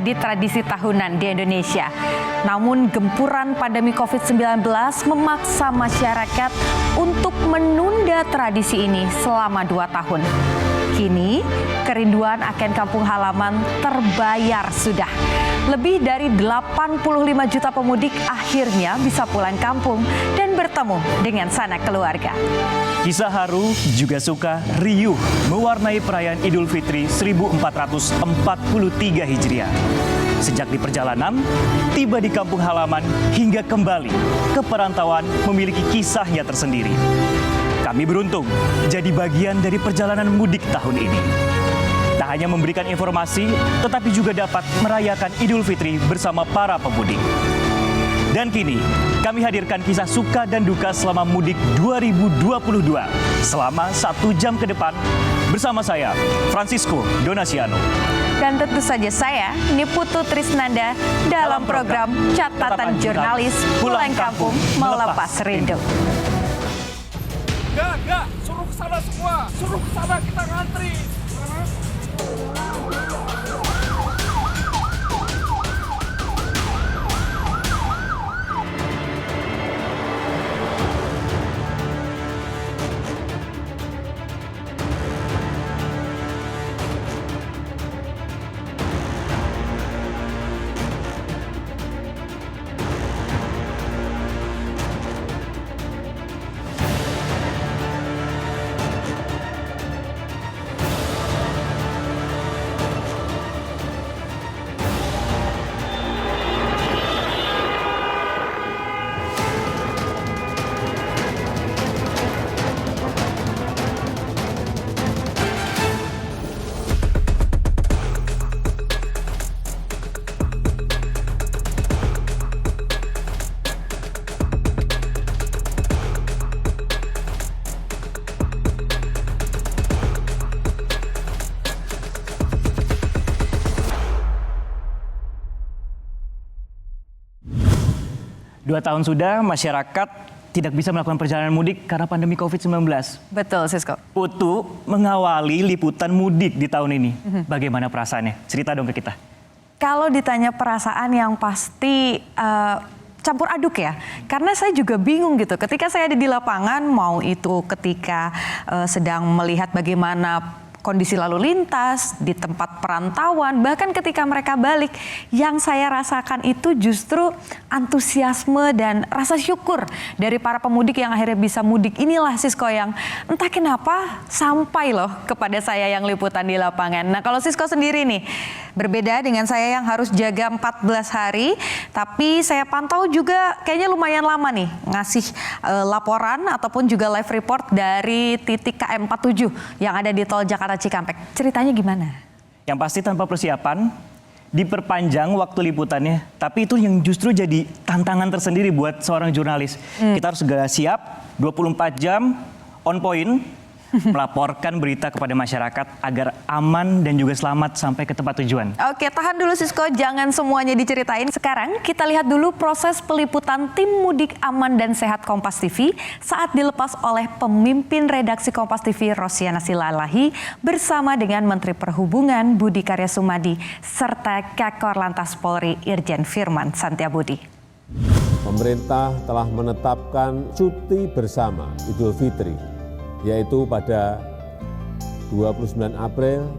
menjadi tradisi tahunan di Indonesia. Namun gempuran pandemi COVID-19 memaksa masyarakat untuk menunda tradisi ini selama 2 tahun. Kini, kerinduan akan kampung halaman terbayar sudah. Lebih dari 85 juta pemudik akhirnya bisa pulang kampung dan bertemu dengan sanak keluarga. Kisah haru juga suka riuh mewarnai perayaan Idul Fitri 1443 Hijriah. Sejak di perjalanan, tiba di kampung halaman hingga kembali ke perantauan memiliki kisahnya tersendiri. Kami beruntung jadi bagian dari perjalanan mudik tahun ini. Tak hanya memberikan informasi, tetapi juga dapat merayakan Idul Fitri bersama para pemudik. Dan kini, kami hadirkan kisah suka dan duka selama mudik 2022 selama 1 jam ke depan bersama saya, Francisco Donasiano. Dan tentu saja saya, Niputu Trisnanda, dalam program Catatan Jurnalis Pulang Kampung Melepas Rindu. Gak, suruh ke sana semua, suruh ke sana kita ngantri. Dua tahun sudah masyarakat tidak bisa melakukan perjalanan mudik karena pandemi COVID-19. Betul, Sisko. Putu mengawali liputan mudik di tahun ini. Bagaimana perasaannya? Cerita dong ke kita. Kalau ditanya perasaan yang pasti campur aduk ya. Karena saya juga bingung gitu. Ketika saya ada di lapangan, mau itu ketika sedang melihat bagaimana kondisi lalu lintas di tempat perantauan, bahkan ketika mereka balik, yang saya rasakan itu justru antusiasme dan rasa syukur dari para pemudik yang akhirnya bisa mudik. Inilah Sisko yang entah kenapa sampai loh kepada saya yang liputan di lapangan. Nah, kalau Sisko sendiri nih, berbeda dengan saya yang harus jaga 14 hari, tapi saya pantau juga kayaknya lumayan lama nih ngasih laporan ataupun juga live report dari titik KM 47 yang ada di tol Jakarta Cikampek. Ceritanya gimana? Yang pasti tanpa persiapan, diperpanjang waktu liputannya, tapi itu yang justru jadi tantangan tersendiri buat seorang jurnalis. Kita harus segera siap, 24 jam, on point, melaporkan berita kepada masyarakat agar aman dan juga selamat sampai ke tempat tujuan. Oke, tahan dulu Sisko, jangan semuanya diceritain. Sekarang kita lihat dulu proses peliputan tim mudik aman dan sehat Kompas TV saat dilepas oleh pemimpin redaksi Kompas TV Rosiana Silalahi bersama dengan Menteri Perhubungan Budi Karya Sumadi serta Kakor Lantas Polri Irjen Firman Santiabudi. Pemerintah telah menetapkan cuti bersama Idul Fitri, yaitu pada 29 April,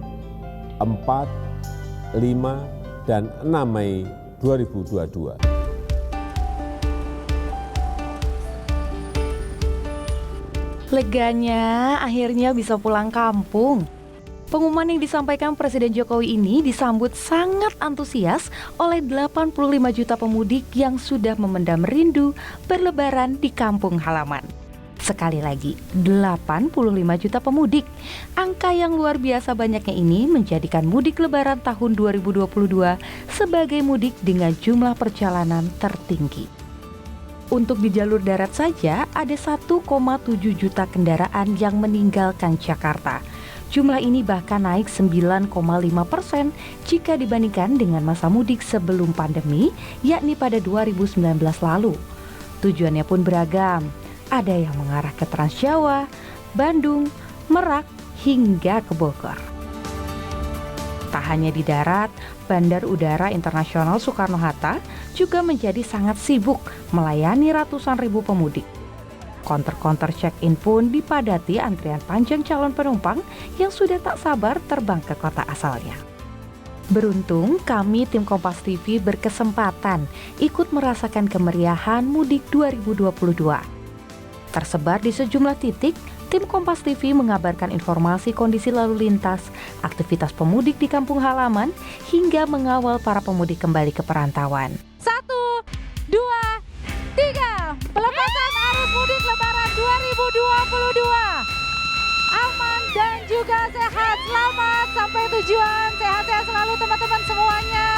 4, 5, dan 6 Mei 2022. Leganya akhirnya bisa pulang kampung. Pengumuman yang disampaikan Presiden Jokowi ini disambut sangat antusias oleh 85 juta pemudik yang sudah memendam rindu berlebaran di kampung halaman. Sekali lagi, 85 juta pemudik. Angka yang luar biasa banyaknya ini menjadikan mudik lebaran tahun 2022 sebagai mudik dengan jumlah perjalanan tertinggi. Untuk di jalur darat saja ada 1,7 juta kendaraan yang meninggalkan Jakarta. Jumlah ini bahkan naik 9,5% jika dibandingkan dengan masa mudik sebelum pandemi, yakni pada 2019 lalu. Tujuannya pun beragam. Ada yang mengarah ke Trans Jawa, Bandung, Merak, hingga ke Bogor. Tak hanya di darat, Bandar Udara Internasional Soekarno-Hatta juga menjadi sangat sibuk melayani ratusan ribu pemudik. Counter-counter check-in pun dipadati antrian panjang calon penumpang yang sudah tak sabar terbang ke kota asalnya. Beruntung kami tim Kompas TV berkesempatan ikut merasakan kemeriahan mudik 2022. Tersebar di sejumlah titik, tim Kompas TV mengabarkan informasi kondisi lalu lintas, aktivitas pemudik di kampung halaman, hingga mengawal para pemudik kembali ke perantauan. 1, 2, 3. Pelepasan arus mudik Lebaran 2022. Aman dan juga sehat. Selamat sampai tujuan. Sehat-sehat selalu teman-teman semuanya.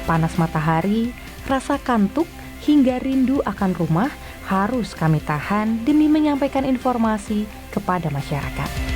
Panas matahari, rasa kantuk, hingga rindu akan rumah harus kami tahan demi menyampaikan informasi kepada masyarakat.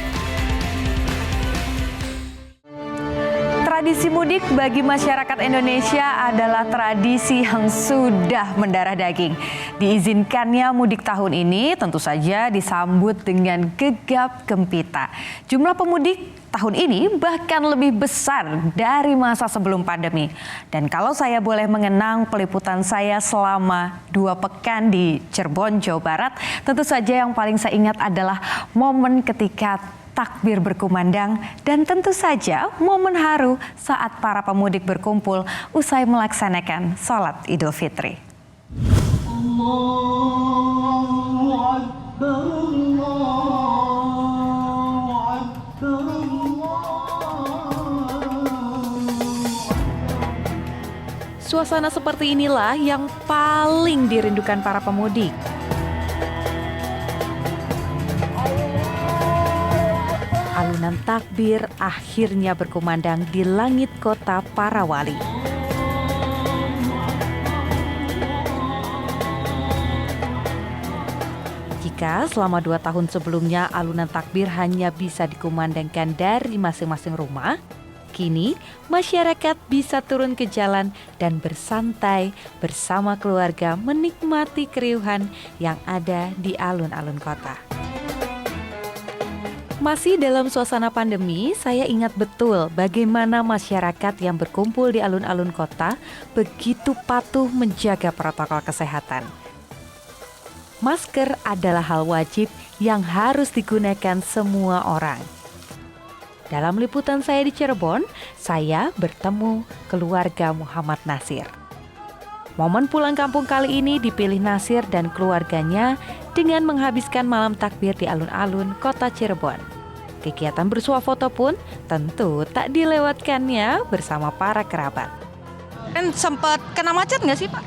Tradisi mudik bagi masyarakat Indonesia adalah tradisi yang sudah mendarah daging. Diizinkannya mudik tahun ini tentu saja disambut dengan gegap gempita. Jumlah pemudik tahun ini bahkan lebih besar dari masa sebelum pandemi. Dan kalau saya boleh mengenang peliputan saya selama 2 pekan di Cirebon, Jawa Barat, tentu saja yang paling saya ingat adalah momen ketika takbir berkumandang dan tentu saja momen haru saat para pemudik berkumpul usai melaksanakan sholat Idul Fitri. Suasana seperti inilah yang paling dirindukan para pemudik. Alunan takbir akhirnya berkumandang di langit kota para wali. Jika selama 2 tahun sebelumnya alunan takbir hanya bisa dikumandangkan dari masing-masing rumah, kini masyarakat bisa turun ke jalan dan bersantai bersama keluarga menikmati keriuhan yang ada di alun-alun kota. Masih dalam suasana pandemi, saya ingat betul bagaimana masyarakat yang berkumpul di alun-alun kota begitu patuh menjaga protokol kesehatan. Masker adalah hal wajib yang harus digunakan semua orang. Dalam liputan saya di Cirebon, saya bertemu keluarga Muhammad Nasir. Momen pulang kampung kali ini dipilih Nasir dan keluarganya dengan menghabiskan malam takbir di alun-alun kota Cirebon. Kegiatan bersuah foto pun tentu tak dilewatkannya bersama para kerabat. Kan sempat kena macet nggak sih Pak?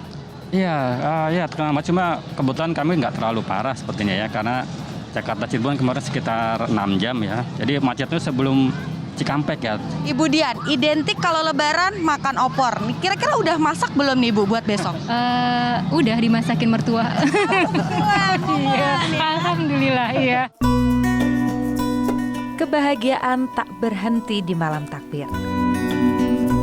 Iya, kena macet, cuma kebetulan kami nggak terlalu parah sepertinya ya, karena Jakarta Cirebon kemarin sekitar 6 jam ya. Jadi macetnya sebelum Cikampek ya. Ibu Dian, identik kalau Lebaran makan opor. Kira-kira udah masak belum nih Bu buat besok? Udah dimasakin mertua. Iya, alhamdulillah ya. Kebahagiaan tak berhenti di malam takbir.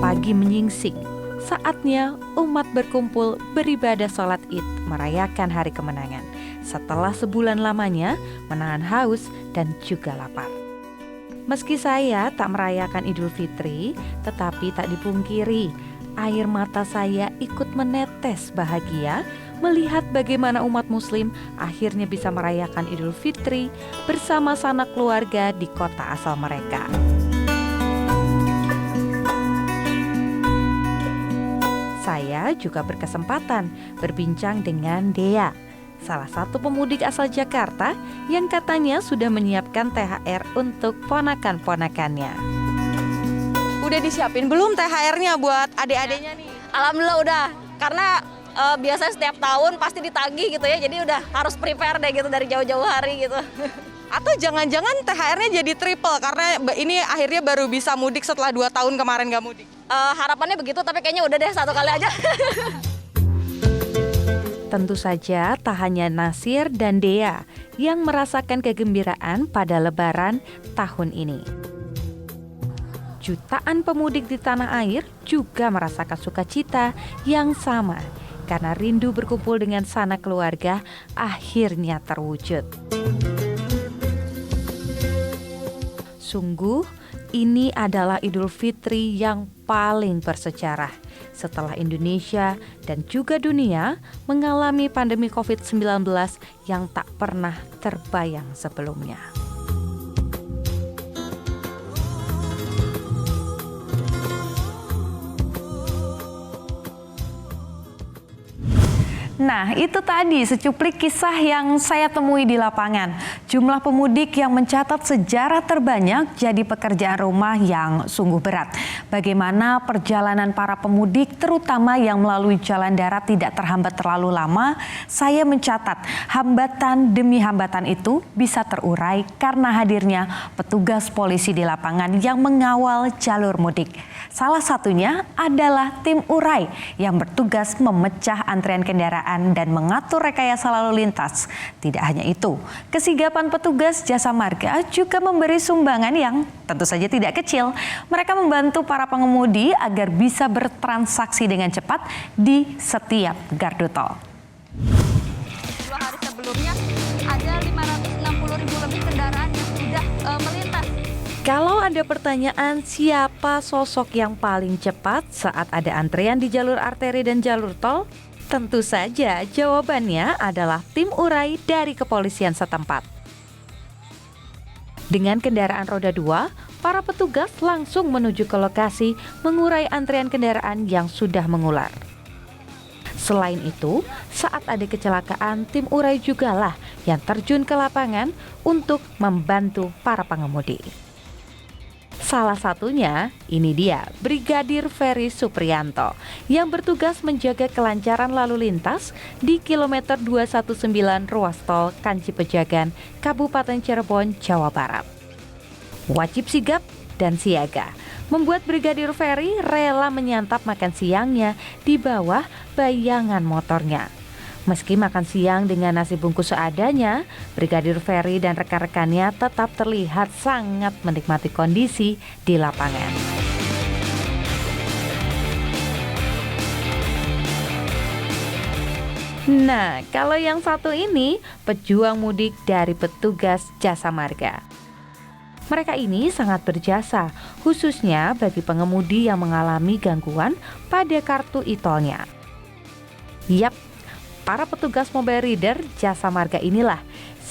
Pagi menyingsing, saatnya umat berkumpul beribadah sholat Id merayakan hari kemenangan. Setelah sebulan lamanya menahan haus dan juga lapar. Meski saya tak merayakan Idul Fitri, tetapi tak dipungkiri, air mata saya ikut menetes bahagia melihat bagaimana umat muslim akhirnya bisa merayakan Idul Fitri bersama sanak keluarga di kota asal mereka. Saya juga berkesempatan berbincang dengan Dea, salah satu pemudik asal Jakarta yang katanya sudah menyiapkan THR untuk ponakan-ponakannya. Udah disiapin belum THR-nya buat adik-adiknya nih? Alhamdulillah udah, karena biasanya setiap tahun pasti ditagih gitu ya, jadi udah harus prepare deh gitu dari jauh-jauh hari gitu. Atau jangan-jangan THR-nya jadi triple karena ini akhirnya baru bisa mudik setelah 2 tahun kemarin nggak mudik? Harapannya begitu, tapi kayaknya udah deh 1 kali aja. Tentu saja tak hanya Nasir dan Dea yang merasakan kegembiraan pada Lebaran tahun ini. jutaan pemudik di tanah air juga merasakan sukacita yang sama karena rindu berkumpul dengan sanak keluarga akhirnya terwujud. Sungguh, ini adalah Idul Fitri yang paling bersejarah setelah Indonesia dan juga dunia mengalami pandemi COVID-19 yang tak pernah terbayang sebelumnya. Nah, itu tadi secuplik kisah yang saya temui di lapangan. Jumlah pemudik yang mencatat sejarah terbanyak jadi pekerjaan rumah yang sungguh berat. Bagaimana perjalanan para pemudik, terutama yang melalui jalan darat, tidak terhambat terlalu lama? Saya mencatat hambatan demi hambatan itu bisa terurai karena hadirnya petugas polisi di lapangan yang mengawal jalur mudik. Salah satunya adalah tim urai yang bertugas memecah antrian kendaraan dan mengatur rekayasa lalu lintas. Tidak hanya itu, kesigapan petugas Jasa Marga juga memberi sumbangan yang tentu saja tidak kecil. Mereka membantu para pengemudi agar bisa bertransaksi dengan cepat di setiap gardu tol. 2 hari sebelumnya ada 560.000 lebih kendaraan yang sudah melintas. Kalau ada pertanyaan siapa sosok yang paling cepat saat ada antrean di jalur arteri dan jalur tol? Tentu saja jawabannya adalah tim urai dari kepolisian setempat. Dengan kendaraan roda 2, para petugas langsung menuju ke lokasi mengurai antrean kendaraan yang sudah mengular. Selain itu, saat ada kecelakaan, tim urai jugalah yang terjun ke lapangan untuk membantu para pengemudi. Salah satunya, ini dia, Brigadir Ferry Supriyanto yang bertugas menjaga kelancaran lalu lintas di kilometer 219 ruas tol Kanci Pejagan, Kabupaten Cirebon, Jawa Barat. Wajib sigap dan siaga membuat Brigadir Ferry rela menyantap makan siangnya di bawah bayangan motornya. Meski makan siang dengan nasi bungkus seadanya, Brigadir Ferry dan rekan-rekannya tetap terlihat sangat menikmati kondisi di lapangan. Nah, kalau yang satu ini pejuang mudik dari petugas Jasa Marga. Mereka ini sangat berjasa, khususnya bagi pengemudi yang mengalami gangguan pada kartu e-tolnya. Yap, para petugas mobile reader Jasa Marga inilah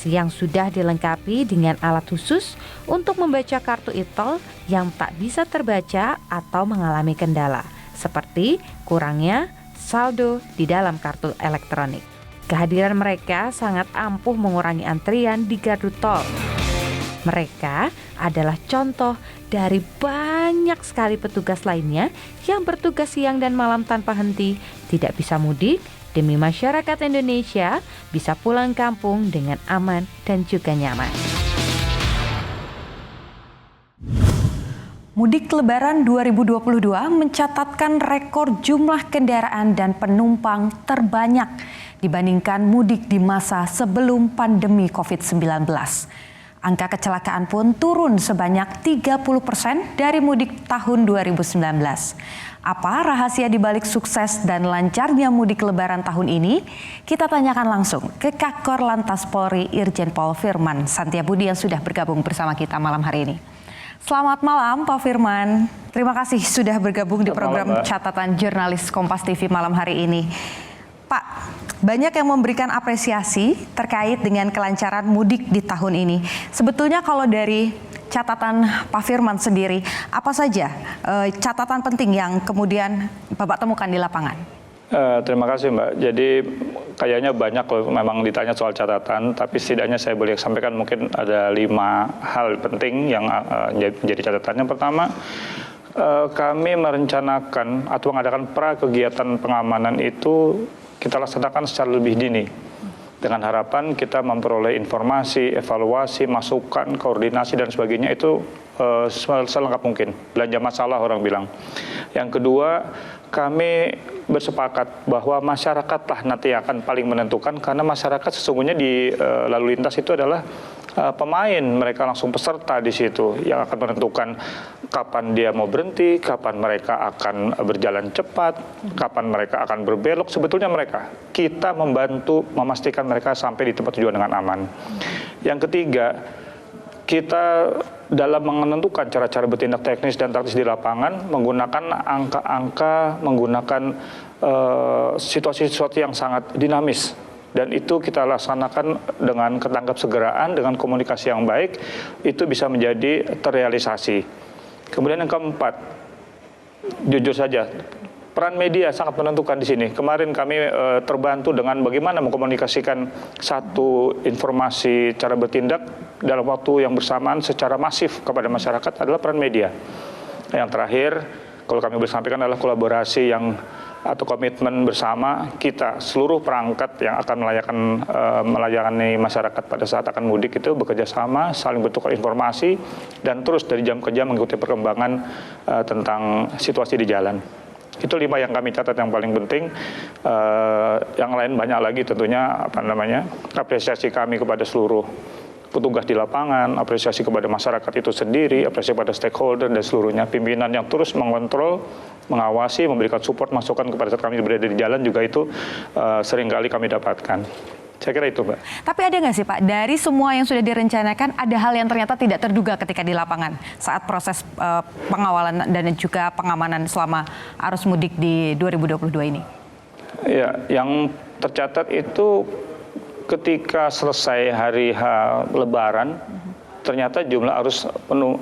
yang sudah dilengkapi dengan alat khusus untuk membaca kartu e-tol yang tak bisa terbaca atau mengalami kendala, seperti kurangnya saldo di dalam kartu elektronik. Kehadiran mereka sangat ampuh mengurangi antrian di gardu tol. Mereka adalah contoh dari banyak sekali petugas lainnya yang bertugas siang dan malam tanpa henti, tidak bisa mudik, demi masyarakat Indonesia bisa pulang kampung dengan aman dan juga nyaman. Mudik Lebaran 2022 mencatatkan rekor jumlah kendaraan dan penumpang terbanyak dibandingkan mudik di masa sebelum pandemi COVID-19. Angka kecelakaan pun turun sebanyak 30% dari mudik tahun 2019. Apa rahasia di balik sukses dan lancarnya mudik Lebaran tahun ini? Kita tanyakan langsung ke Kakor Lantas Polri Irjen Pol Firman Santiabudi yang sudah bergabung bersama kita malam hari ini. Selamat malam Pak Firman. Terima kasih sudah bergabung di program Catatan Jurnalis Kompas TV malam hari ini. Pak, banyak yang memberikan apresiasi terkait dengan kelancaran mudik di tahun ini. Sebetulnya kalau dari catatan Pak Firman sendiri, apa saja catatan penting yang kemudian Bapak temukan di lapangan? Terima kasih Mbak. Jadi kayaknya banyak loh memang ditanya soal catatan, tapi setidaknya saya boleh sampaikan mungkin ada 5 hal penting yang menjadi catatan. Yang pertama, kami merencanakan atau mengadakan kegiatan pengamanan itu kita laksanakan secara lebih dini. Dengan harapan kita memperoleh informasi, evaluasi, masukan, koordinasi dan sebagainya itu selengkap mungkin. Belanja masalah orang bilang. Yang kedua, kami bersepakat bahwa masyarakatlah nanti akan paling menentukan karena masyarakat sesungguhnya di lalu lintas itu adalah pemain, mereka langsung peserta di situ yang akan menentukan kapan dia mau berhenti, kapan mereka akan berjalan cepat, kapan mereka akan berbelok. Sebetulnya kita membantu memastikan mereka sampai di tempat tujuan dengan aman. Yang ketiga, kita dalam menentukan cara-cara bertindak teknis dan taktis di lapangan menggunakan angka-angka, menggunakan situasi-situasi yang sangat dinamis. Dan itu kita laksanakan dengan ketangkap segeraan, dengan komunikasi yang baik, itu bisa menjadi terrealisasi. Kemudian yang keempat, jujur saja, peran media sangat menentukan di sini. Kemarin kami terbantu dengan bagaimana mengkomunikasikan satu informasi cara bertindak dalam waktu yang bersamaan secara masif kepada masyarakat adalah peran media. Yang terakhir, kalau kami bersampaikan adalah kolaborasi atau komitmen bersama kita, seluruh perangkat yang akan melayani masyarakat pada saat akan mudik itu bekerja sama, saling bertukar informasi, dan terus dari jam ke jam mengikuti perkembangan tentang situasi di jalan. Itu 5 yang kami catat yang paling penting. Yang lain banyak lagi tentunya apresiasi kami kepada seluruh petugas di lapangan, apresiasi kepada masyarakat itu sendiri, apresiasi kepada stakeholder dan seluruhnya, pimpinan yang terus mengontrol, mengawasi, memberikan support, masukan kepada saat kami berada di jalan juga itu seringkali kami dapatkan. Saya kira itu, Mbak. Tapi ada nggak sih Pak, dari semua yang sudah direncanakan, ada hal yang ternyata tidak terduga ketika di lapangan saat proses pengawalan dan juga pengamanan selama arus mudik di 2022 ini? Ya, yang tercatat itu ketika selesai hari Lebaran, ternyata jumlah arus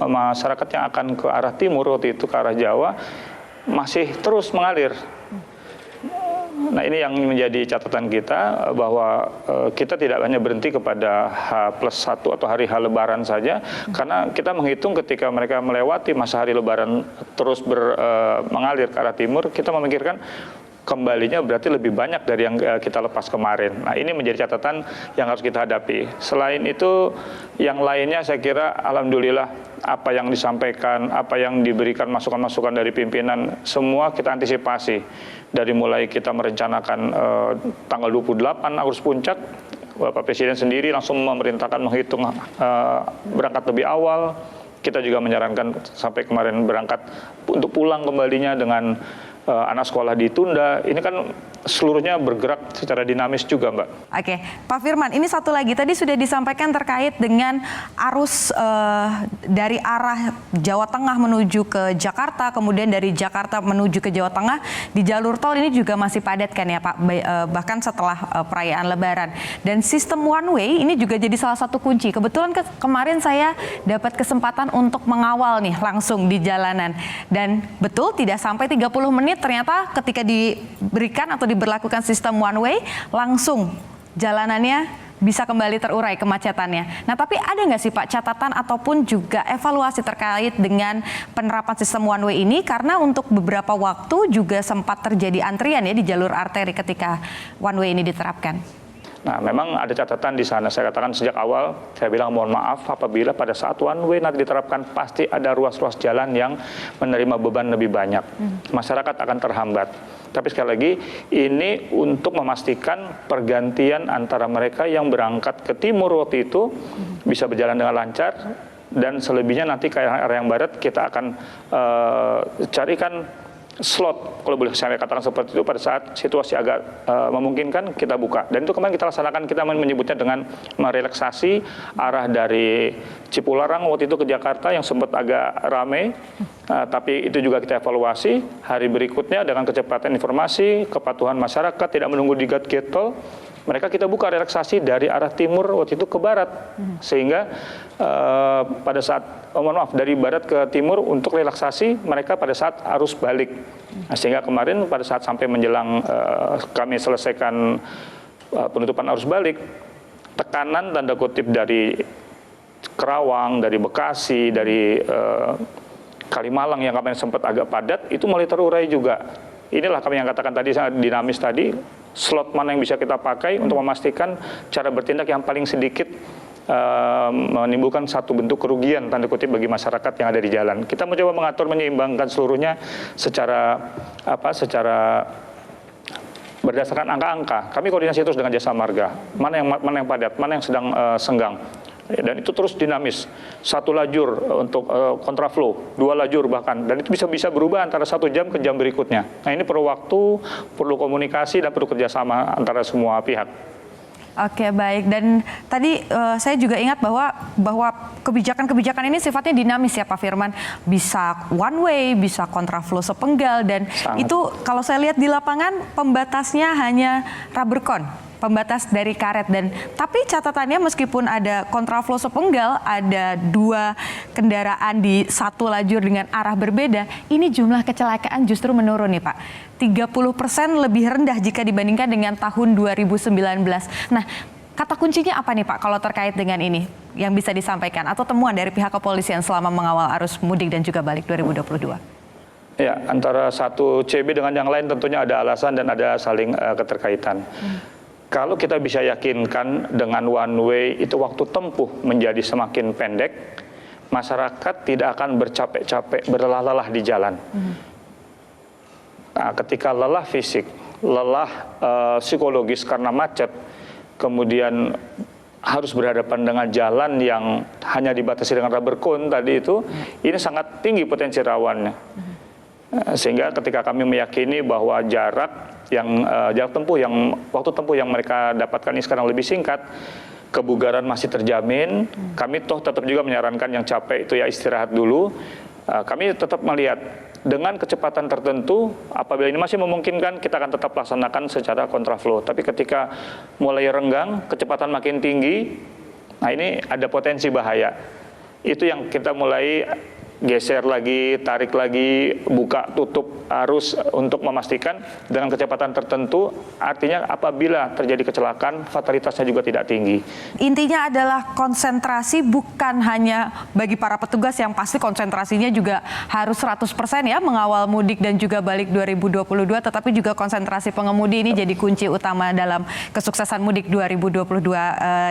masyarakat yang akan ke arah timur waktu itu ke arah Jawa masih terus mengalir. Nah, ini yang menjadi catatan kita bahwa kita tidak hanya berhenti kepada H+1 atau hari Lebaran saja, karena kita menghitung ketika mereka melewati masa hari Lebaran terus mengalir ke arah timur, kita memikirkan kembalinya berarti lebih banyak dari yang kita lepas kemarin. Nah, ini menjadi catatan yang harus kita hadapi. Selain itu, yang lainnya saya kira alhamdulillah apa yang disampaikan, apa yang diberikan masukan-masukan dari pimpinan, semua kita antisipasi. Dari mulai kita merencanakan tanggal 28 Agustus puncak, Bapak Presiden sendiri langsung memerintahkan menghitung berangkat lebih awal. Kita juga menyarankan sampai kemarin berangkat untuk pulang kembalinya dengan anak sekolah ditunda. Ini kan seluruhnya bergerak secara dinamis juga, Mbak. Oke, Pak Firman, ini satu lagi tadi sudah disampaikan terkait dengan arus dari arah Jawa Tengah menuju ke Jakarta, kemudian dari Jakarta menuju ke Jawa Tengah di jalur tol ini juga masih padat kan ya Pak, bahkan setelah perayaan Lebaran. Dan sistem one way ini juga jadi salah satu kunci. Kebetulan kemarin saya dapat kesempatan untuk mengawal nih langsung di jalanan, dan betul tidak sampai 30 menit ternyata ketika diberikan atau diberlakukan sistem one way, langsung jalanannya bisa kembali terurai kemacetannya. Nah, tapi ada nggak sih Pak catatan ataupun juga evaluasi terkait dengan penerapan sistem one way ini? Karena untuk beberapa waktu juga sempat terjadi antrian ya di jalur arteri ketika one way ini diterapkan. Nah, memang ada catatan di sana. Saya katakan sejak awal, saya bilang mohon maaf apabila pada saat one way nanti diterapkan pasti ada ruas-ruas jalan yang menerima beban lebih banyak. Masyarakat akan terhambat. Tapi sekali lagi, ini untuk memastikan pergantian antara mereka yang berangkat ke timur waktu itu bisa berjalan dengan lancar, dan selebihnya nanti ke arah yang barat kita akan carikan slot, kalau boleh saya katakan seperti itu, pada saat situasi agak memungkinkan kita buka. Dan itu kemarin kita laksanakan, kita menyebutnya dengan merelaksasi arah dari Cipularang waktu itu ke Jakarta yang sempat agak ramai, tapi itu juga kita evaluasi hari berikutnya dengan kecepatan informasi, kepatuhan masyarakat, tidak menunggu di gate tol. Mereka kita buka relaksasi dari arah timur waktu itu ke barat, sehingga pada saat dari barat ke timur untuk relaksasi mereka pada saat arus balik. Nah, sehingga kemarin pada saat sampai menjelang kami selesaikan penutupan arus balik, tekanan tanda kutip dari Kerawang, dari Bekasi, dari Kalimalang yang kemarin sempat agak padat itu mulai terurai juga. Inilah kami yang katakan tadi sangat dinamis tadi, slot mana yang bisa kita pakai untuk memastikan cara bertindak yang paling sedikit menimbulkan satu bentuk kerugian tanda kutip bagi masyarakat yang ada di jalan. Kita mencoba mengatur menyeimbangkan seluruhnya secara berdasarkan angka-angka. Kami koordinasi terus dengan Jasa Marga. Mana yang padat, mana yang sedang senggang. Dan itu terus dinamis, 1 lajur untuk kontraflow, 2 lajur bahkan, dan itu bisa berubah antara 1 jam ke jam berikutnya. Nah ini perlu waktu, perlu komunikasi, dan perlu kerjasama antara semua pihak. Oke, baik. Dan tadi saya juga ingat bahwa kebijakan-kebijakan ini sifatnya dinamis ya Pak Firman. Bisa one way, bisa kontraflow sepenggal, dan itu kalau saya lihat di lapangan pembatasnya hanya rubber cone, pembatas dari karet. Dan tapi catatannya meskipun ada kontraflow sepenggal, ada 2 kendaraan di 1 lajur dengan arah berbeda, ini jumlah kecelakaan justru menurun nih Pak. 30% lebih rendah jika dibandingkan dengan tahun 2019. Nah, kata kuncinya apa nih Pak kalau terkait dengan ini yang bisa disampaikan atau temuan dari pihak kepolisian selama mengawal arus mudik dan juga balik 2022? Ya, antara satu CB dengan yang lain tentunya ada alasan dan ada saling keterkaitan. Kalau kita bisa yakinkan dengan one way itu waktu tempuh menjadi semakin pendek, masyarakat tidak akan bercapek-capek, berlelah-lelah di jalan. Nah, ketika lelah fisik, lelah psikologis karena macet, kemudian harus berhadapan dengan jalan yang hanya dibatasi dengan rubber cone tadi itu, ini sangat tinggi potensi rawannya. Sehingga ketika kami meyakini bahwa waktu tempuh yang mereka dapatkan ini sekarang lebih singkat, kebugaran masih terjamin, kami toh tetap juga menyarankan yang capek itu ya istirahat dulu. Kami tetap melihat dengan kecepatan tertentu, apabila ini masih memungkinkan, kita akan tetap laksanakan secara kontraflow. Tapi ketika mulai renggang, kecepatan makin tinggi, nah ini ada potensi bahaya. Itu yang kita mulai geser lagi, tarik lagi, buka tutup arus untuk memastikan dengan kecepatan tertentu, artinya apabila terjadi kecelakaan, fatalitasnya juga tidak tinggi. Intinya adalah konsentrasi bukan hanya bagi para petugas yang pasti konsentrasinya juga harus 100% ya mengawal mudik dan juga balik 2022, tetapi juga konsentrasi pengemudi ini jadi kunci utama dalam kesuksesan mudik 2022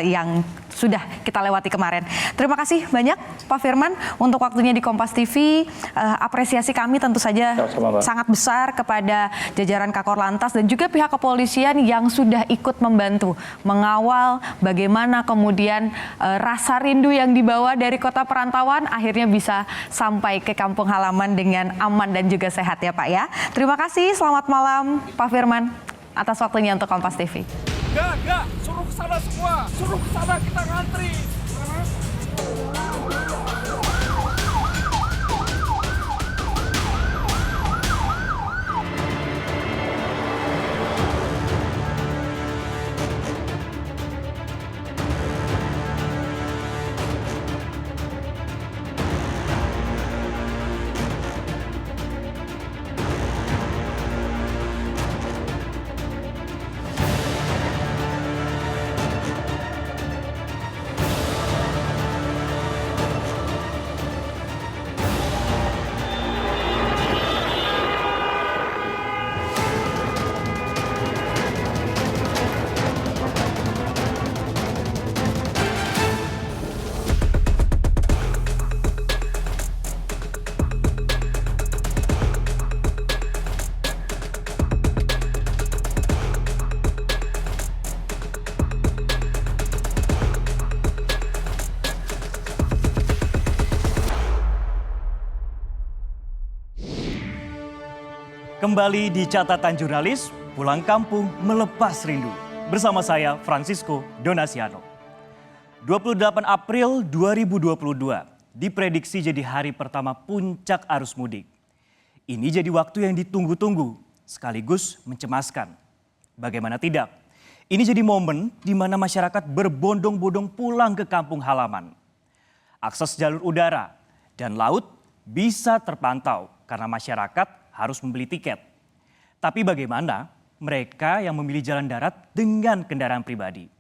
yang sudah kita lewati kemarin. Terima kasih banyak Pak Firman untuk waktunya di Kompas TV. Apresiasi kami tentu saja sangat besar kepada jajaran Kakor Lantas dan juga pihak kepolisian yang sudah ikut membantu mengawal bagaimana kemudian rasa rindu yang dibawa dari kota perantauan akhirnya bisa sampai ke kampung halaman dengan aman dan juga sehat ya Pak ya. Terima kasih, selamat malam Pak Firman atas waktunya untuk Kompas TV. Enggak, suruh ke sana semua, suruh ke sana kita ngantri. Kembali di catatan jurnalis, pulang kampung melepas rindu. Bersama saya, Francisco Donasiano. 28 April 2022 diprediksi jadi hari pertama puncak arus mudik. Ini jadi waktu yang ditunggu-tunggu, sekaligus mencemaskan. Bagaimana tidak? Ini jadi momen di mana masyarakat berbondong-bondong pulang ke kampung halaman. Akses jalur udara dan laut bisa terpantau karena masyarakat harus membeli tiket. Tapi bagaimana mereka yang memilih jalan darat dengan kendaraan pribadi?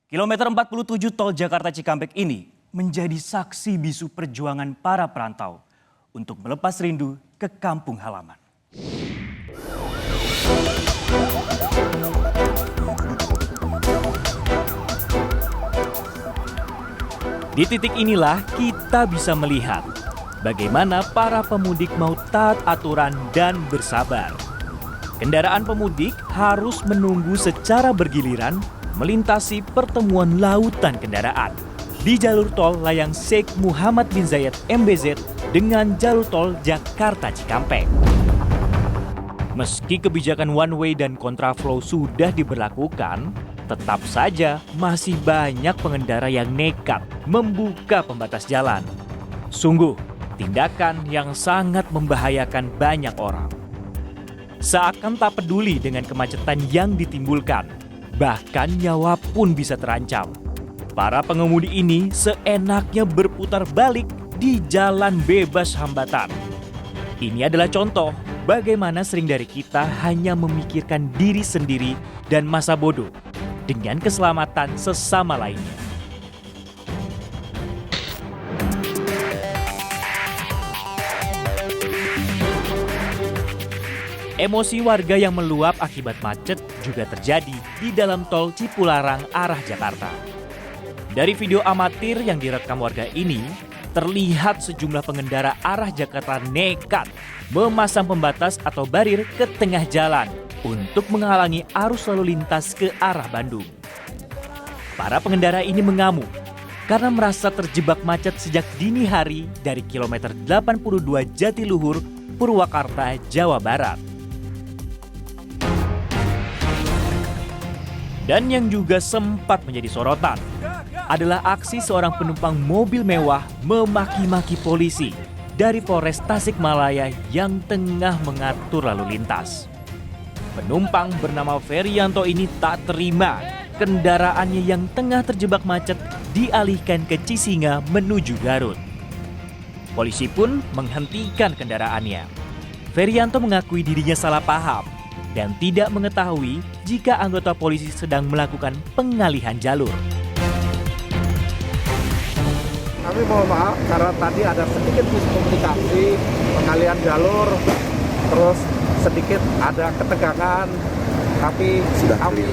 Kilometer 47 tol Jakarta Cikampek ini menjadi saksi bisu perjuangan para perantau untuk melepas rindu ke kampung halaman. Di titik inilah kita bisa melihat bagaimana para pemudik mau taat aturan dan bersabar. Kendaraan pemudik harus menunggu secara bergiliran melintasi pertemuan lautan kendaraan. di jalur tol layang Sheikh Muhammad bin Zayed MBZ dengan jalur tol Jakarta Cikampek. Meski kebijakan one way dan kontraflow sudah diberlakukan, tetap saja masih banyak pengendara yang nekat membuka pembatas jalan. Sungguh, tindakan yang sangat membahayakan banyak orang. Seakan tak peduli dengan kemacetan yang ditimbulkan, bahkan nyawa pun bisa terancam. Para pengemudi ini seenaknya berputar balik di jalan bebas hambatan. Ini adalah contoh bagaimana sering dari kita hanya memikirkan diri sendiri dan masa bodoh dengan keselamatan sesama lainnya. Emosi warga yang meluap akibat macet juga terjadi di dalam tol Cipularang arah Jakarta. Dari video amatir yang direkam warga ini, terlihat sejumlah pengendara arah Jakarta nekat memasang pembatas atau barir ke tengah jalan untuk menghalangi arus lalu lintas ke arah Bandung. Para pengendara ini mengamuk karena merasa terjebak macet sejak dini hari dari kilometer 82 Jatiluhur, Purwakarta, Jawa Barat. Dan yang juga sempat menjadi sorotan adalah aksi seorang penumpang mobil mewah memaki-maki polisi dari Polres Tasikmalaya yang tengah mengatur lalu lintas. Penumpang bernama Ferianto ini tak terima kendaraannya yang tengah terjebak macet dialihkan ke Cisinga menuju Garut. Polisi pun menghentikan kendaraannya. Ferianto mengakui dirinya salah paham dan tidak mengetahui jika anggota polisi sedang melakukan pengalihan jalur. Kami mohon maaf karena tadi ada sedikit miskomunikasi, pengalihan jalur, terus sedikit ada ketegangan, tapi kami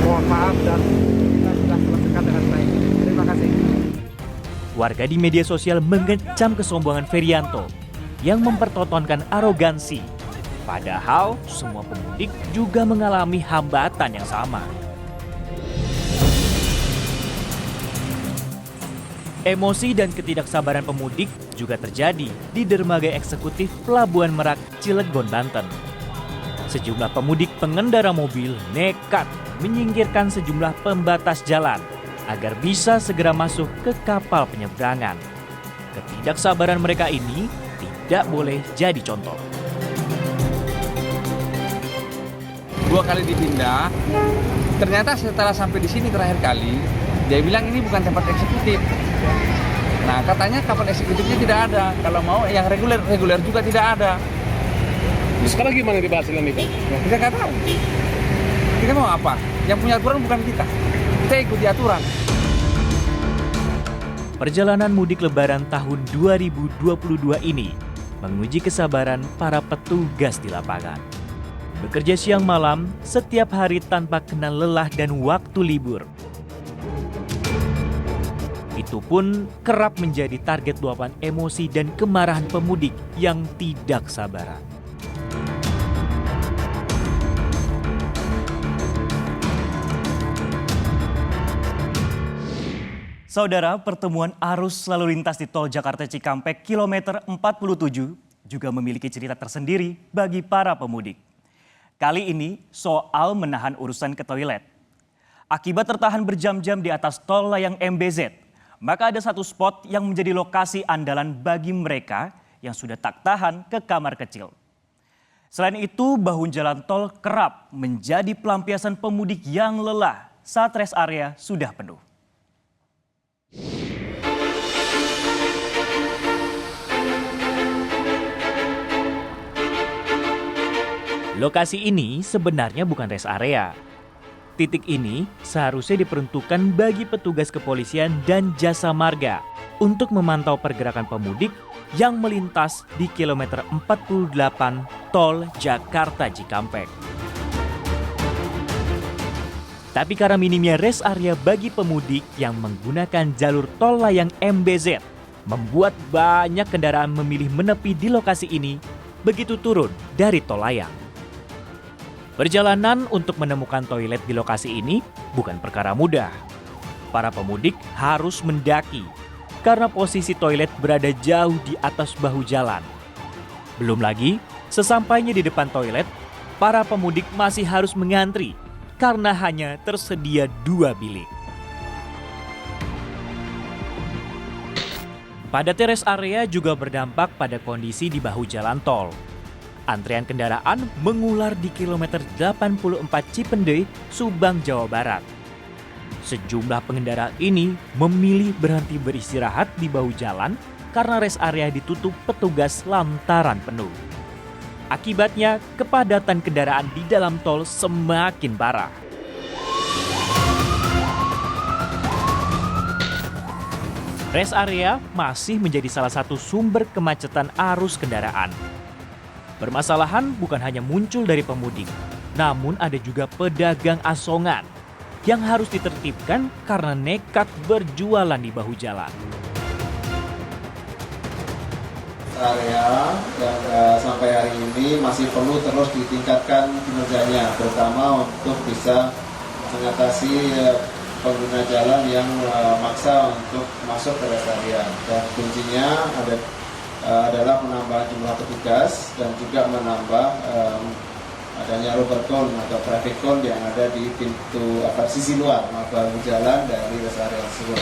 mohon maaf dan kita sudah selesaikan dengan baik. Terima kasih. Warga di media sosial mengecam kesombongan Ferianto yang mempertontonkan arogansi. Padahal semua pemudik juga mengalami hambatan yang sama. Emosi dan ketidaksabaran pemudik juga terjadi di dermaga eksekutif Pelabuhan Merak, Cilegon, Banten. Sejumlah pemudik pengendara mobil nekat menyingkirkan sejumlah pembatas jalan agar bisa segera masuk ke kapal penyeberangan. Ketidaksabaran mereka ini tidak boleh jadi contoh. 2 kali dipindah, ternyata setelah sampai di sini terakhir kali, dia bilang ini bukan tempat eksekutif. Nah, katanya kapal eksekutifnya tidak ada. Kalau mau yang reguler juga tidak ada. Sekarang gimana dibahas ini, Pak? Kita nggak tahu. Kita mau apa? Yang punya aturan bukan kita. Kita ikuti aturan. Perjalanan mudik Lebaran tahun 2022 ini menguji kesabaran para petugas di lapangan. Bekerja siang malam setiap hari tanpa kenal lelah dan waktu libur. Itu pun kerap menjadi target luapan emosi dan kemarahan pemudik yang tidak sabaran. Saudara, pertemuan arus lalu lintas di tol Jakarta Cikampek kilometer 47 juga memiliki cerita tersendiri bagi para pemudik. Kali ini soal menahan urusan ke toilet. Akibat tertahan berjam-jam di atas tol layang MBZ, maka ada satu spot yang menjadi lokasi andalan bagi mereka yang sudah tak tahan ke kamar kecil. Selain itu, bahu jalan tol kerap menjadi pelampiasan pemudik yang lelah saat rest area sudah penuh. Lokasi ini sebenarnya bukan rest area. Titik ini seharusnya diperuntukkan bagi petugas kepolisian dan jasa marga untuk memantau pergerakan pemudik yang melintas di kilometer 48 tol Jakarta Cikampek. Tapi karena minimnya rest area bagi pemudik yang menggunakan jalur tol layang MBZ, membuat banyak kendaraan memilih menepi di lokasi ini begitu turun dari tol layang. Perjalanan untuk menemukan toilet di lokasi ini bukan perkara mudah. para pemudik harus mendaki karena posisi toilet berada jauh di atas bahu jalan. Belum lagi, sesampainya di depan toilet, para pemudik masih harus mengantri karena hanya tersedia 2 bilik. Padatnya rest area juga berdampak pada kondisi di bahu jalan tol. Antrian kendaraan mengular di kilometer 84 Cipendei, Subang, Jawa Barat. Sejumlah pengendara ini memilih berhenti beristirahat di bahu jalan karena rest area ditutup petugas lantaran penuh. Akibatnya, kepadatan kendaraan di dalam tol semakin parah. Rest area masih menjadi salah satu sumber kemacetan arus kendaraan. Permasalahan bukan hanya muncul dari pemudik, namun ada juga pedagang asongan yang harus ditertibkan karena nekat berjualan di bahu jalan. Area yang sampai hari ini masih perlu terus ditingkatkan kinerjanya, terutama untuk bisa mengatasi pengguna jalan yang maksa untuk masuk ke rest area. Dan kuncinya adalah menambah jumlah petugas dan juga menambah adanya rubber cone atau traffic cone yang ada di pintu sisi luar bahu jalan dari rest area tersebut.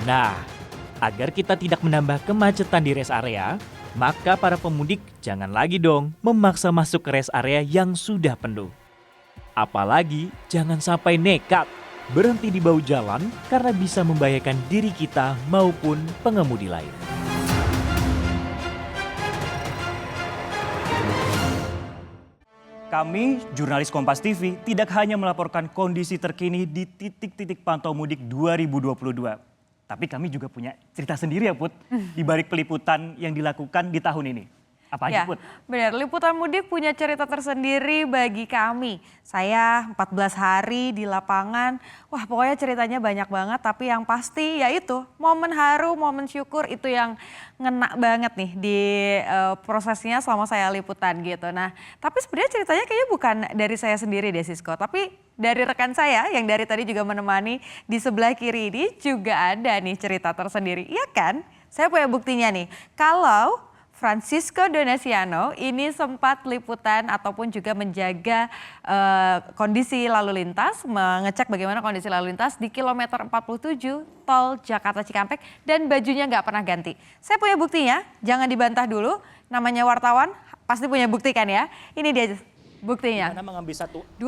Nah, agar kita tidak menambah kemacetan di rest area, maka para pemudik jangan lagi dong memaksa masuk ke rest area yang sudah penuh. Apalagi jangan sampai nekat berhenti di bahu jalan karena bisa membahayakan diri kita maupun pengemudi lain. Kami, jurnalis Kompas TV, tidak hanya melaporkan kondisi terkini di titik-titik pantau mudik 2022. Tapi kami juga punya cerita sendiri ya Put, di balik peliputan yang dilakukan di tahun ini. Apa aja Put? Benar, liputan mudik punya cerita tersendiri bagi kami. Saya 14 hari di lapangan, wah pokoknya ceritanya banyak banget. Tapi yang pasti yaitu momen haru, momen syukur itu yang ngena banget nih di prosesnya selama saya liputan gitu. Nah tapi sebenarnya ceritanya kayaknya bukan dari saya sendiri deh Sisko. Tapi dari rekan saya yang dari tadi juga menemani di sebelah kiri ini juga ada nih cerita tersendiri. Iya kan? Saya punya buktinya nih. Kalau Francisco Donasiano ini sempat liputan ataupun juga menjaga kondisi lalu lintas, mengecek bagaimana kondisi lalu lintas di kilometer 47 tol Jakarta Cikampek dan bajunya nggak pernah ganti. Saya punya buktinya, jangan dibantah dulu, namanya wartawan pasti punya bukti kan ya. Ini dia buktinya. 28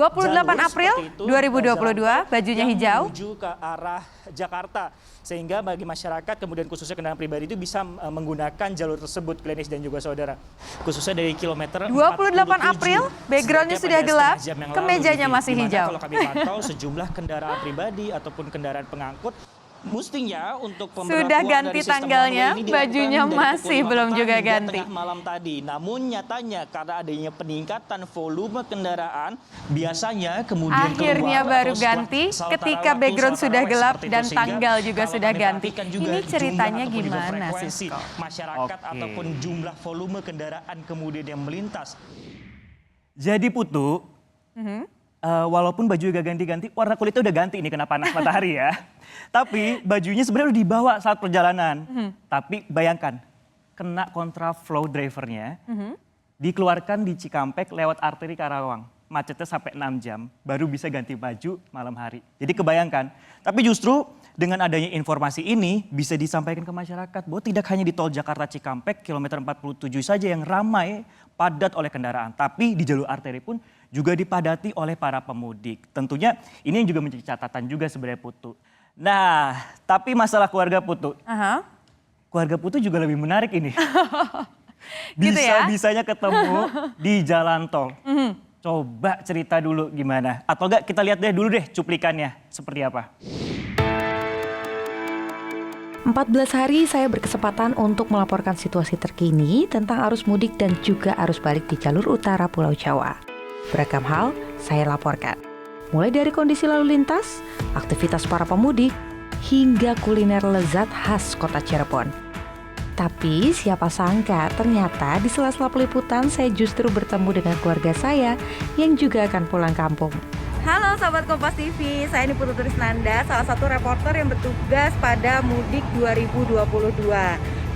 April 2022, bajunya hijau. Menuju ke arah Jakarta. Sehingga bagi masyarakat, kemudian khususnya kendaraan pribadi itu bisa menggunakan jalur tersebut, Glenis dan juga saudara. Khususnya dari kilometer 28 April, backgroundnya sudah gelap, kemejanya masih hijau. Kalau kami pantau sejumlah kendaraan pribadi ataupun kendaraan pengangkut, mestinya untuk sudah ganti tanggalnya, bajunya masih belum juga ganti. Malam tadi, namun nyatanya karena adanya peningkatan volume kendaraan, biasanya kemudian akhirnya baru ganti ketika background sudah gelap dan tanggal juga sudah ganti. Ini ceritanya gimana sih? Masyarakat ataupun jumlah volume kendaraan kemudian yang melintas. Jadi Putu, walaupun baju gak ganti-ganti, warna kulitnya udah ganti nih kena panas matahari ya. Tapi bajunya sebenarnya udah dibawa saat perjalanan. Tapi bayangkan, kena kontraflow drivernya, dikeluarkan di Cikampek lewat arteri Karawang. Macetnya sampai 6 jam, baru bisa ganti baju malam hari. Jadi kebayangkan, tapi justru dengan adanya informasi ini bisa disampaikan ke masyarakat bahwa tidak hanya di tol Jakarta Cikampek, kilometer 47 saja yang ramai, padat oleh kendaraan. Tapi di jalur arteri pun juga dipadati oleh para pemudik. Tentunya ini yang juga menjadi catatan juga sebenarnya Putu. Nah, tapi masalah keluarga Putu. Keluarga Putu juga lebih menarik ini. Bisa-bisanya ketemu di jalan tol. Coba cerita dulu gimana. Atau enggak kita lihat dulu deh cuplikannya seperti apa. 14 hari saya berkesempatan untuk melaporkan situasi terkini tentang arus mudik dan juga arus balik di jalur utara Pulau Jawa. Beragam hal saya laporkan. Mulai dari kondisi lalu lintas, aktivitas para pemudik, hingga kuliner lezat khas kota Cirebon. Tapi siapa sangka ternyata di sela-sela peliputan saya justru bertemu dengan keluarga saya yang juga akan pulang kampung. Halo Sobat Kompas TV, saya Niputu Trisnanda, salah satu reporter yang bertugas pada Mudik 2022.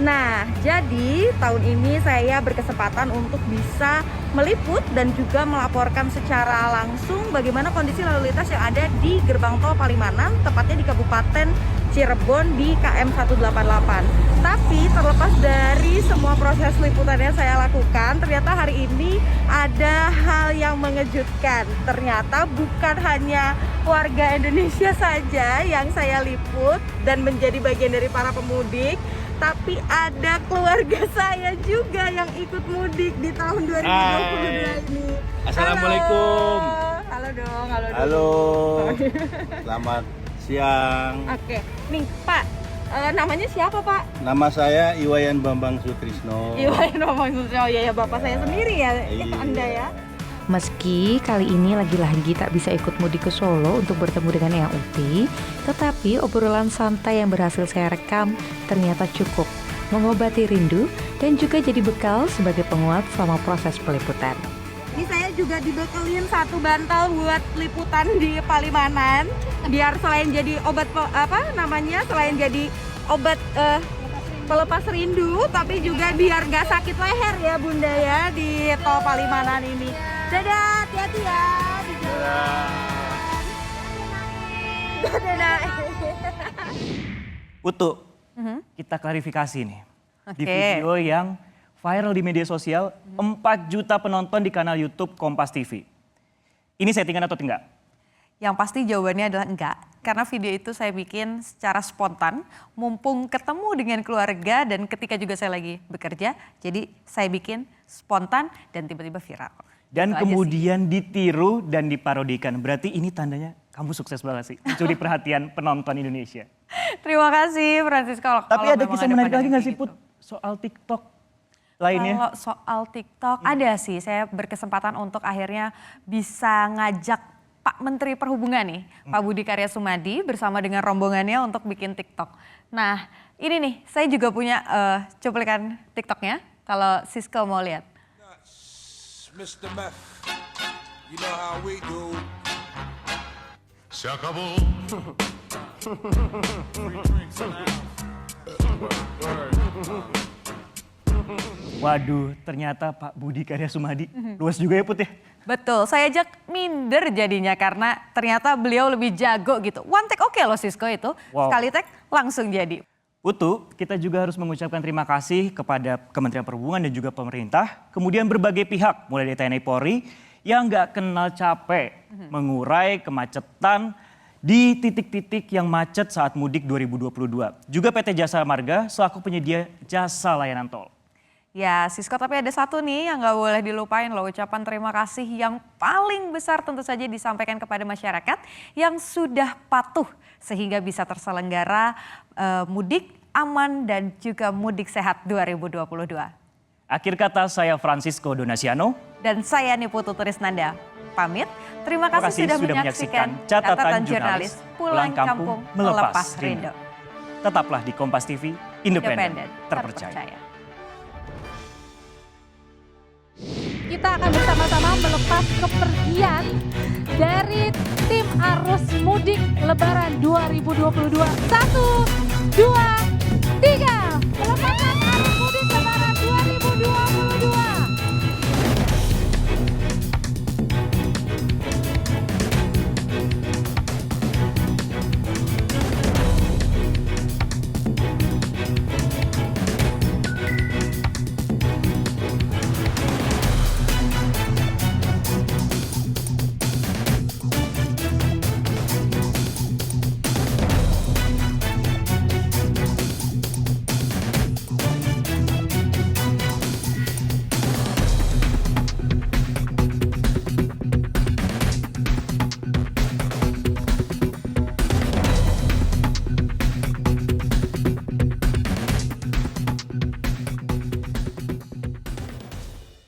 Nah, jadi tahun ini saya berkesempatan untuk bisa meliput dan juga melaporkan secara langsung bagaimana kondisi lalu lintas yang ada di Gerbang Tol Palimanan, tepatnya di Kabupaten Cirebon di KM 188. Tapi terlepas dari semua proses liputan yang saya lakukan, ternyata hari ini ada hal yang mengejutkan. Ternyata bukan hanya warga Indonesia saja yang saya liput dan menjadi bagian dari para pemudik, tapi ada keluarga saya juga yang ikut mudik di tahun 2022 ini. Assalamualaikum. Halo dong, halo dong. Halo. Selamat siang. Oke, nih Pak, namanya siapa Pak? Nama saya Iwayan Bambang Sutrisno. Iwayan Bambang Sutrisno, ya bapak saya sendiri ya, Anda ya. Meski kali ini lagi-lagi tak bisa ikut mudik ke Solo untuk bertemu dengan Eyang Uti, tetapi obrolan santai yang berhasil saya rekam ternyata cukup mengobati rindu dan juga jadi bekal sebagai penguat selama proses peliputan. Ini saya juga dibekelin satu bantal buat liputan di Palimanan, biar selain jadi obat selain jadi obat pelepas rindu, tapi juga biar gak sakit leher ya Bunda ya di tol Palimanan ini. Dadah, hati-hati ya di jalan. Dadah. Putu, kita klarifikasi nih. Di Oke. video yang viral di media sosial, 4 juta penonton di kanal YouTube Kompas TV. Ini settingan atau enggak? Yang pasti jawabannya adalah enggak. Karena video itu saya bikin secara spontan, mumpung ketemu dengan keluarga dan ketika juga saya lagi bekerja. Jadi saya bikin spontan dan tiba-tiba viral. Dan Itu aja kemudian ditiru dan diparodikan. Berarti ini tandanya kamu sukses banget sih. Mencuri perhatian penonton Indonesia. Terima kasih Francisco. Tapi ada kisah menarik lagi nggak sih Put? Soal TikTok lainnya? Kalau soal TikTok ada sih. Saya berkesempatan untuk akhirnya bisa ngajak Pak Menteri Perhubungan nih, Pak Budi Karya Sumadi bersama dengan rombongannya untuk bikin TikTok. Nah ini nih, saya juga punya cuplikan TikToknya kalau Sisko mau lihat. Mr. Meth, you know how we do. Se acabó. Waduh, ternyata Pak Budi Karya Sumadi luas juga ya Put ya? Betul, saya ajak minder jadinya karena ternyata beliau lebih jago gitu. One take oke loh Sisko itu, Wow. sekali take langsung jadi. Putu, kita juga harus mengucapkan terima kasih kepada Kementerian Perhubungan dan juga pemerintah, kemudian berbagai pihak, mulai dari TNI Polri, yang nggak kenal capek mengurai kemacetan di titik-titik yang macet saat mudik 2022. Juga PT Jasa Marga selaku penyedia jasa layanan tol. Ya Sisko, tapi ada satu nih yang nggak boleh dilupain loh, ucapan terima kasih yang paling besar tentu saja disampaikan kepada masyarakat yang sudah patuh sehingga bisa terselenggara mudik aman dan juga mudik sehat 2022. Akhir kata saya Francisco Donasiano. Dan saya Niputu Trisnanda pamit. Terima kasih sudah menyaksikan catatan jurnalis Pulang Kampung Melepas Rindu. Tetaplah di Kompas TV, independen, terpercaya. Kita akan bersama-sama melepas kepergian dari tim arus mudik Lebaran 2022. 1, 2,